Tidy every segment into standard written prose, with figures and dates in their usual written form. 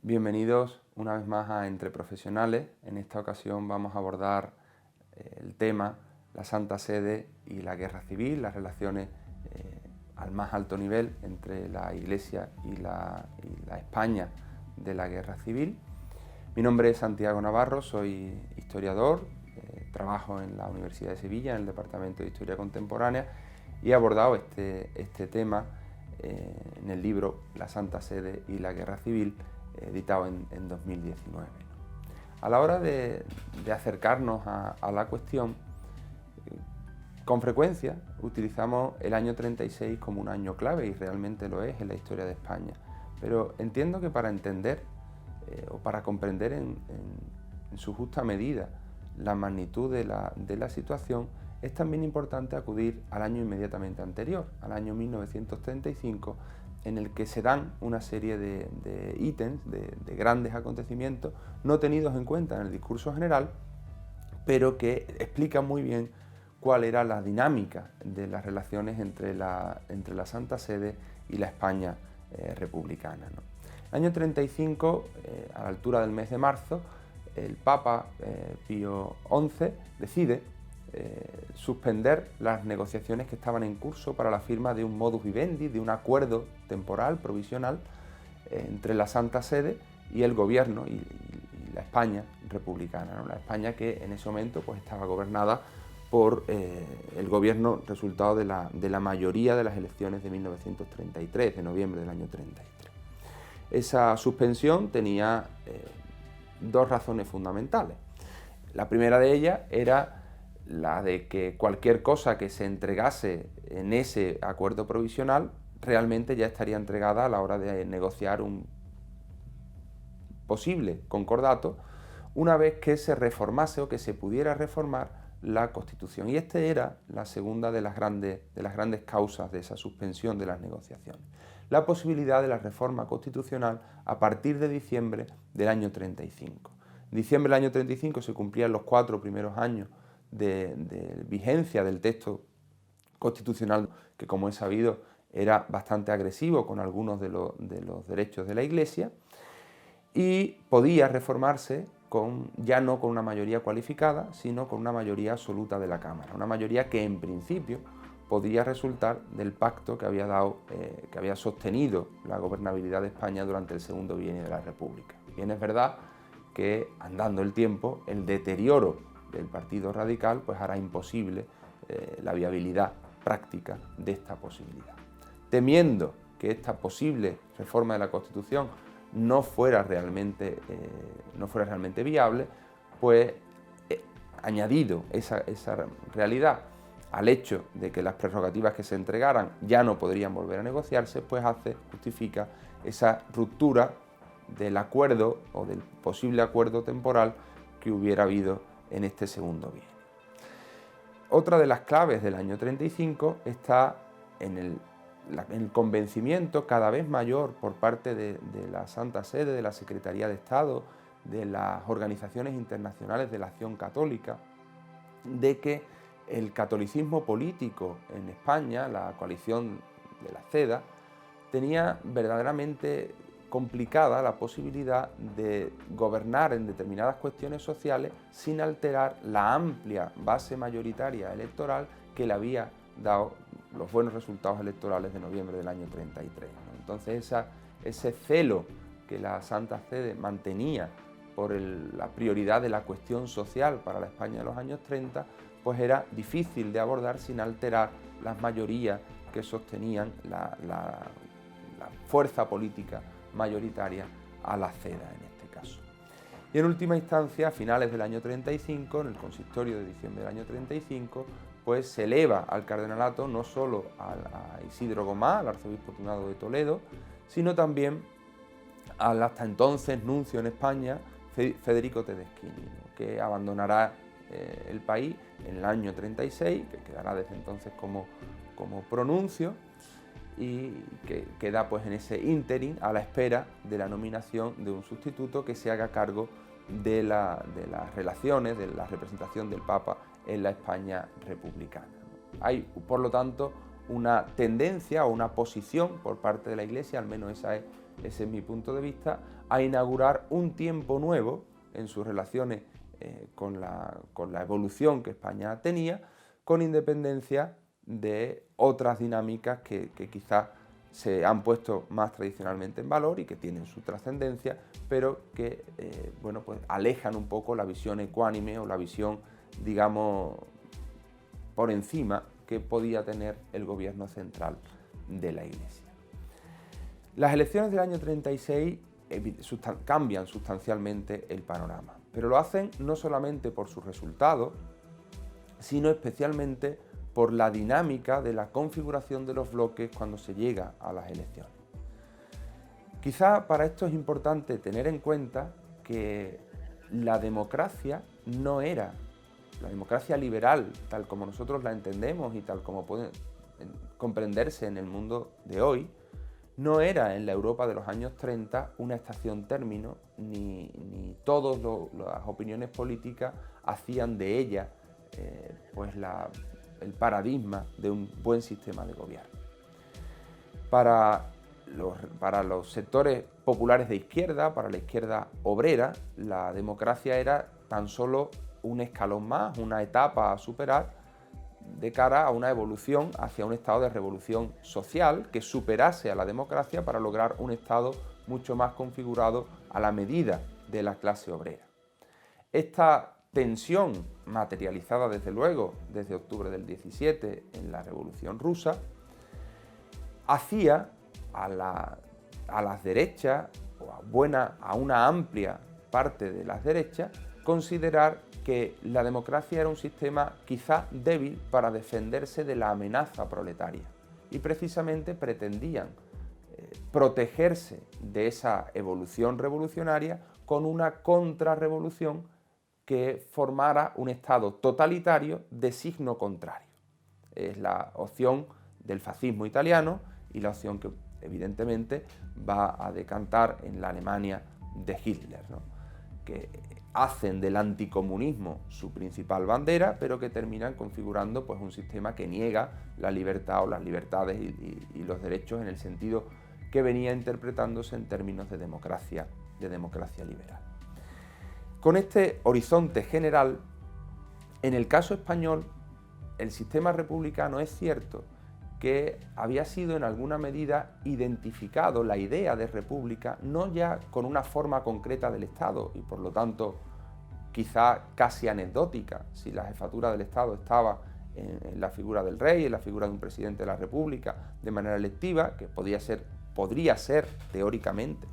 Bienvenidos una vez más a Entre Profesionales. En esta ocasión vamos a abordar el tema la Santa Sede y la Guerra Civil, las relaciones al más alto nivel entre la Iglesia y la España de la Guerra Civil. Mi nombre es Santiago Navarro, soy historiador, trabajo en la Universidad de Sevilla en el Departamento de Historia Contemporánea y he abordado este tema en el libro La Santa Sede y la Guerra Civil, editado en 2019. A la hora de acercarnos a la cuestión, con frecuencia utilizamos el año 36 como un año clave, y realmente lo es en la historia de España, pero entiendo que para entender o para comprender en su justa medida la magnitud de la situación, es también importante acudir al año inmediatamente anterior, al año 1935, en el que se dan una serie de ítems, de grandes acontecimientos, no tenidos en cuenta en el discurso general, pero que explican muy bien cuál era la dinámica de las relaciones entre la Santa Sede y la España republicana, ¿no? El año 35, a la altura del mes de marzo, el Papa Pío XI decide suspender las negociaciones que estaban en curso para la firma de un modus vivendi, de un acuerdo temporal, provisional, entre la Santa Sede y el gobierno y la España republicana, ¿no? La España que en ese momento pues, estaba gobernada por el gobierno resultado de la mayoría de las elecciones de 1933, de noviembre del año 33. Esa suspensión tenía dos razones fundamentales. La primera de ellas era la de que cualquier cosa que se entregase en ese acuerdo provisional realmente ya estaría entregada a la hora de negociar un posible concordato, una vez que se reformase o que se pudiera reformar la Constitución. Y esta era la segunda de las grandes causas de esa suspensión de las negociaciones. La posibilidad de la reforma constitucional a partir de diciembre del año 35. En diciembre del año 35 se cumplían los 4 primeros años de vigencia del texto constitucional, que como es sabido era bastante agresivo con algunos de los derechos de la Iglesia, y podía reformarse ya no con una mayoría cualificada, sino con una mayoría absoluta de la Cámara, una mayoría que en principio podría resultar del pacto que había sostenido la gobernabilidad de España durante el segundo bienio de la República. Bien, es verdad que andando el tiempo, el deterioro del Partido Radical pues hará imposible la viabilidad práctica de esta posibilidad. Temiendo que esta posible reforma de la Constitución no fuera realmente viable, pues añadido esa realidad al hecho de que las prerrogativas que se entregaran ya no podrían volver a negociarse, pues justifica esa ruptura del acuerdo o del posible acuerdo temporal que hubiera habido en este segundo bienio. Otra de las claves del año 35 está en el convencimiento cada vez mayor por parte de la Santa Sede, de la Secretaría de Estado, de las organizaciones internacionales de la acción católica, de que el catolicismo político en España, la coalición de la CEDA, tenía verdaderamente complicada la posibilidad de gobernar en determinadas cuestiones sociales sin alterar la amplia base mayoritaria electoral que le había dado los buenos resultados electorales de noviembre del año 33. ¿no? Entonces ese celo que la Santa Sede mantenía por la prioridad de la cuestión social para la España de los años 30, pues era difícil de abordar sin alterar las mayorías que sostenían la fuerza política mayoritaria a la CEDA en este caso. Y en última instancia, a finales del año 35, en el consistorio de diciembre del año 35, pues se eleva al cardenalato no solo a Isidro Gomá, al arzobispo primado de Toledo, sino también al hasta entonces nuncio en España, Federico Tedeschini, que abandonará el país en el año 36, que quedará desde entonces como pronuncio, y que queda pues en ese ínterin a la espera de la nominación de un sustituto que se haga cargo de las relaciones, de la representación del Papa en la España republicana. Hay, por lo tanto, una tendencia o una posición por parte de la Iglesia, al menos ese es mi punto de vista, a inaugurar un tiempo nuevo en sus relaciones con la evolución que España tenía, con independencia de otras dinámicas que quizás se han puesto más tradicionalmente en valor y que tienen su trascendencia, pero que bueno, pues alejan un poco la visión ecuánime o la visión, digamos, por encima que podía tener el gobierno central de la Iglesia. Las elecciones del año 36 cambian sustancialmente el panorama, pero lo hacen no solamente por sus resultados, sino especialmente por la dinámica de la configuración de los bloques cuando se llega a las elecciones. Quizá para esto es importante tener en cuenta que la democracia no era, la democracia liberal, tal como nosotros la entendemos y tal como puede comprenderse en el mundo de hoy, no era en la Europa de los años 30 una estación término, ni todas las opiniones políticas hacían de ella pues el paradigma de un buen sistema de gobierno. Para los sectores populares de izquierda, para la izquierda obrera, la democracia era tan solo un escalón más, una etapa a superar de cara a una evolución hacia un estado de revolución social que superase a la democracia para lograr un estado mucho más configurado a la medida de la clase obrera. Esta tensión, materializada desde luego desde octubre del 17 en la Revolución Rusa, hacía a las derechas, o a una amplia parte de las derechas, considerar que la democracia era un sistema quizá débil para defenderse de la amenaza proletaria y precisamente pretendían protegerse de esa evolución revolucionaria con una contrarrevolución que formara un Estado totalitario de signo contrario. Es la opción del fascismo italiano y la opción que evidentemente va a decantar en la Alemania de Hitler, ¿no? Que hacen del anticomunismo su principal bandera, pero que terminan configurando pues, un sistema que niega la libertad o las libertades y los derechos en el sentido que venía interpretándose en términos de democracia liberal. Con este horizonte general, en el caso español, el sistema republicano es cierto que había sido en alguna medida identificado la idea de república no ya con una forma concreta del Estado y por lo tanto quizá casi anecdótica, si la jefatura del Estado estaba en la figura del rey, en la figura de un presidente de la República de manera electiva, que podría ser teóricamente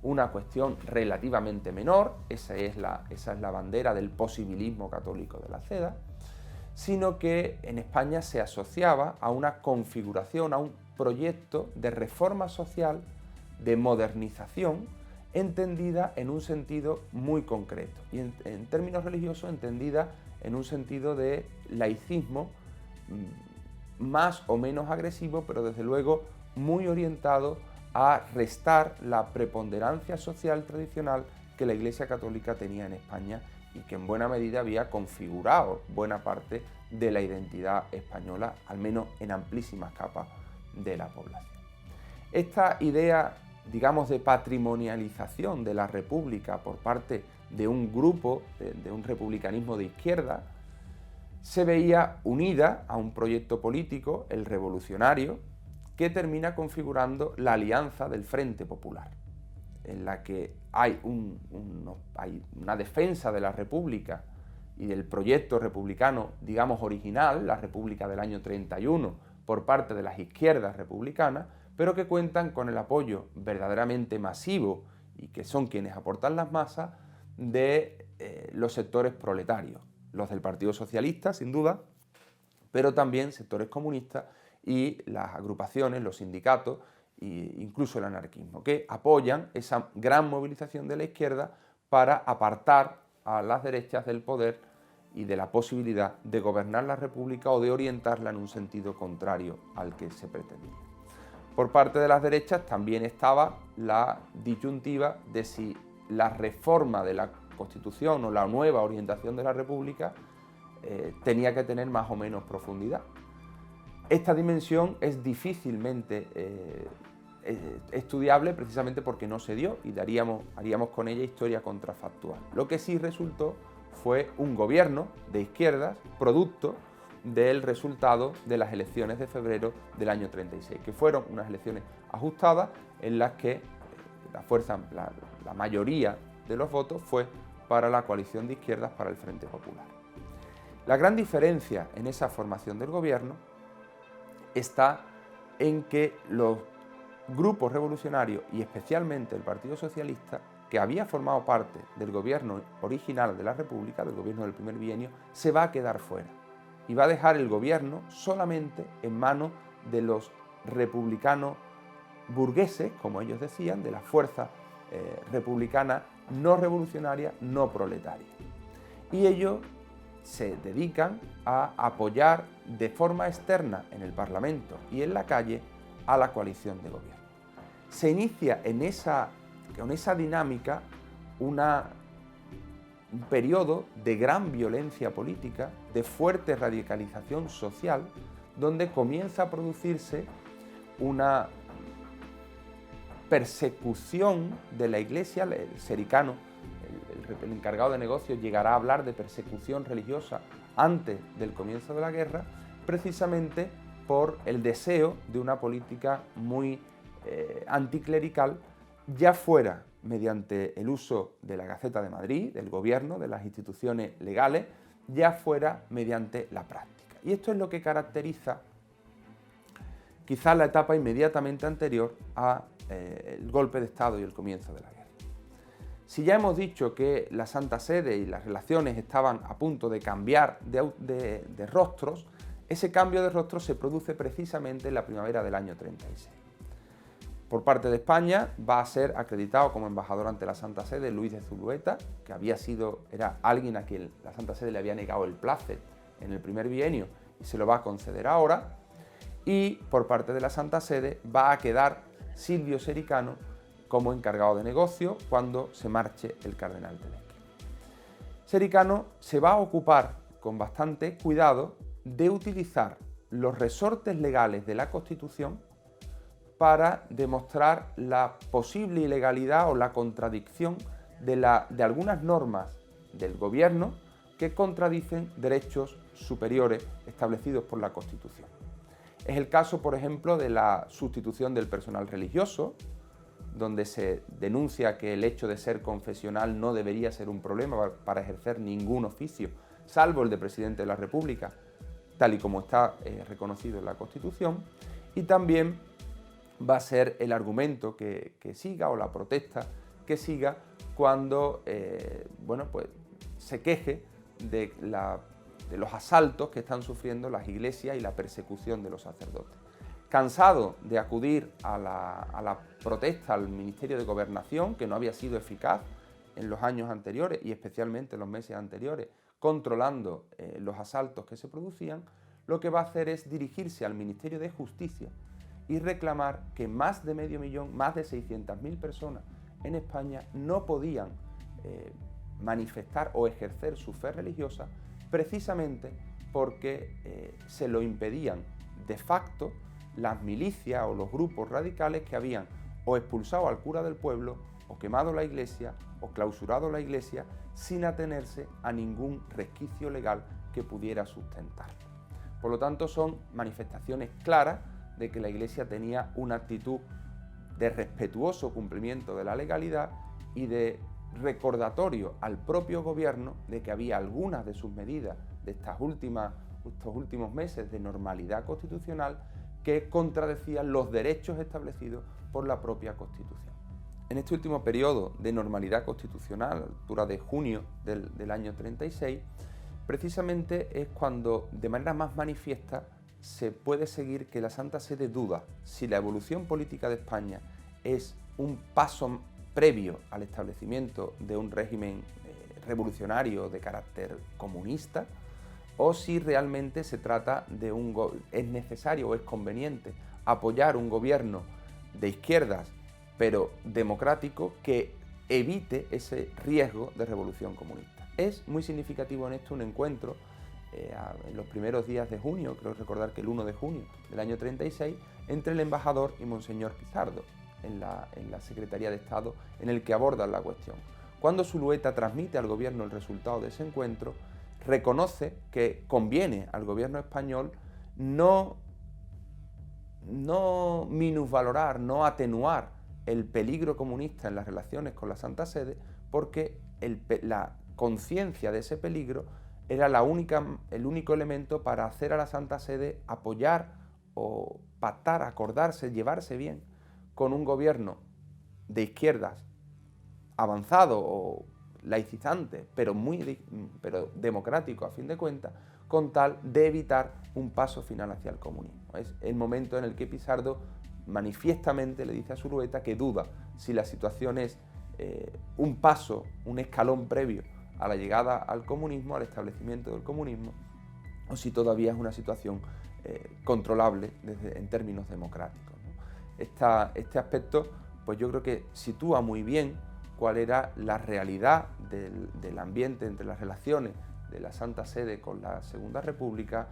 una cuestión relativamente menor, esa es la bandera del posibilismo católico de la CEDA, sino que en España se asociaba a una configuración, a un proyecto de reforma social, de modernización, entendida en un sentido muy concreto y en términos religiosos entendida en un sentido de laicismo más o menos agresivo, pero desde luego muy orientado a restar la preponderancia social tradicional que la Iglesia Católica tenía en España y que en buena medida había configurado buena parte de la identidad española, al menos en amplísimas capas de la población. Esta idea, digamos, de patrimonialización de la República por parte de un grupo, de un republicanismo de izquierda, se veía unida a un proyecto político, el revolucionario, que termina configurando la alianza del Frente Popular, en la que hay una defensa de la República y del proyecto republicano, digamos, original, la República del año 31, por parte de las izquierdas republicanas, pero que cuentan con el apoyo verdaderamente masivo y que son quienes aportan las masas de los sectores proletarios, los del Partido Socialista, sin duda, pero también sectores comunistas y las agrupaciones, los sindicatos e incluso el anarquismo, que apoyan esa gran movilización de la izquierda para apartar a las derechas del poder y de la posibilidad de gobernar la República o de orientarla en un sentido contrario al que se pretendía. Por parte de las derechas también estaba la disyuntiva de si la reforma de la Constitución o la nueva orientación de la República tenía que tener más o menos profundidad. Esta dimensión es difícilmente estudiable precisamente porque no se dio y haríamos con ella historia contrafactual. Lo que sí resultó fue un gobierno de izquierdas producto del resultado de las elecciones de febrero del año 36, que fueron unas elecciones ajustadas en las que la mayoría de los votos fue para la coalición de izquierdas, para el Frente Popular. La gran diferencia en esa formación del gobierno está en que los grupos revolucionarios y especialmente el Partido Socialista, que había formado parte del gobierno original de la República, del gobierno del primer bienio, se va a quedar fuera y va a dejar el gobierno solamente en manos de los republicanos burgueses, como ellos decían, de la fuerza republicana no revolucionaria, no proletaria. Y ellos se dedican a apoyar de forma externa en el Parlamento y en la calle a la coalición de gobierno. Se inicia con esa dinámica un periodo de gran violencia política, de fuerte radicalización social, donde comienza a producirse una persecución de la Iglesia. El Sericano, el encargado de negocios, llegará a hablar de persecución religiosa antes del comienzo de la guerra, precisamente por el deseo de una política muy anticlerical, ya fuera mediante el uso de la Gaceta de Madrid, del gobierno, de las instituciones legales, ya fuera mediante la práctica. Y esto es lo que caracteriza quizás la etapa inmediatamente anterior al golpe de Estado y el comienzo de la guerra. Si ya hemos dicho que la Santa Sede y las relaciones estaban a punto de cambiar de rostros, ese cambio de rostros se produce precisamente en la primavera del año 36. Por parte de España va a ser acreditado como embajador ante la Santa Sede Luis de Zulueta, que era alguien a quien la Santa Sede le había negado el plácet en el primer bienio y se lo va a conceder ahora. Y por parte de la Santa Sede va a quedar Silvio Sericano como encargado de negocio cuando se marche el cardenal Teleschi. Sericano se va a ocupar con bastante cuidado de utilizar los resortes legales de la Constitución para demostrar la posible ilegalidad o la contradicción de algunas normas del gobierno que contradicen derechos superiores establecidos por la Constitución. Es el caso, por ejemplo, de la sustitución del personal religioso, donde se denuncia que el hecho de ser confesional no debería ser un problema para ejercer ningún oficio, salvo el de presidente de la República, tal y como está reconocido en la Constitución, y también va a ser el argumento que siga o la protesta que siga cuando se queje de los asaltos que están sufriendo las iglesias y la persecución de los sacerdotes. Cansado de acudir a la protesta al Ministerio de Gobernación, que no había sido eficaz en los años anteriores y especialmente en los meses anteriores, controlando los asaltos que se producían, lo que va a hacer es dirigirse al Ministerio de Justicia y reclamar que más de medio millón, más de 600.000 personas en España no podían manifestar o ejercer su fe religiosa precisamente porque se lo impedían de facto las milicias o los grupos radicales que habían o expulsado al cura del pueblo o quemado la iglesia o clausurado la iglesia sin atenerse a ningún resquicio legal que pudiera sustentarlo. Por lo tanto, son manifestaciones claras de que la Iglesia tenía una actitud de respetuoso cumplimiento de la legalidad y de recordatorio al propio gobierno de que había algunas de sus medidas de estos últimos meses de normalidad constitucional que contradecían los derechos establecidos por la propia Constitución. En este último periodo de normalidad constitucional, a la altura de junio del año 36, precisamente es cuando de manera más manifiesta se puede seguir que la Santa Sede duda si la evolución política de España es un paso previo al establecimiento de un régimen revolucionario de carácter comunista o si realmente se trata de es necesario o es conveniente apoyar un gobierno de izquierdas pero democrático que evite ese riesgo de revolución comunista. Es muy significativo en esto un encuentro en los primeros días de junio, creo recordar que el 1 de junio del año 36, entre el embajador y Monseñor Pizardo. en la Secretaría de Estado en el que abordan la cuestión. Cuando Zulueta transmite al gobierno el resultado de ese encuentro, reconoce que conviene al gobierno español no minusvalorar, no atenuar el peligro comunista en las relaciones con la Santa Sede, porque la conciencia de ese peligro era el único elemento para hacer a la Santa Sede apoyar o pactar, acordarse, llevarse bien con un gobierno de izquierdas avanzado o laicizante, pero democrático a fin de cuentas, con tal de evitar un paso final hacia el comunismo. Es el momento en el que Pizarro manifiestamente le dice a Zulueta que duda si la situación es un paso, un escalón previo a la llegada al comunismo, al establecimiento del comunismo, o si todavía es una situación controlable en términos democráticos, ¿no? Este aspecto, pues yo creo que sitúa muy bien cuál era la realidad del ambiente entre las relaciones de la Santa Sede con la Segunda República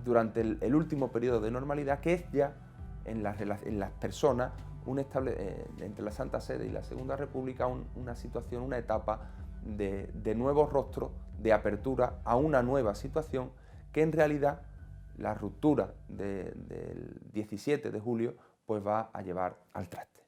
durante el último periodo de normalidad, que es ya en las personas entre la Santa Sede y la Segunda República una situación, una etapa de nuevos rostros, de apertura a una nueva situación que en realidad la ruptura del 17 de julio pues va a llevar al traste.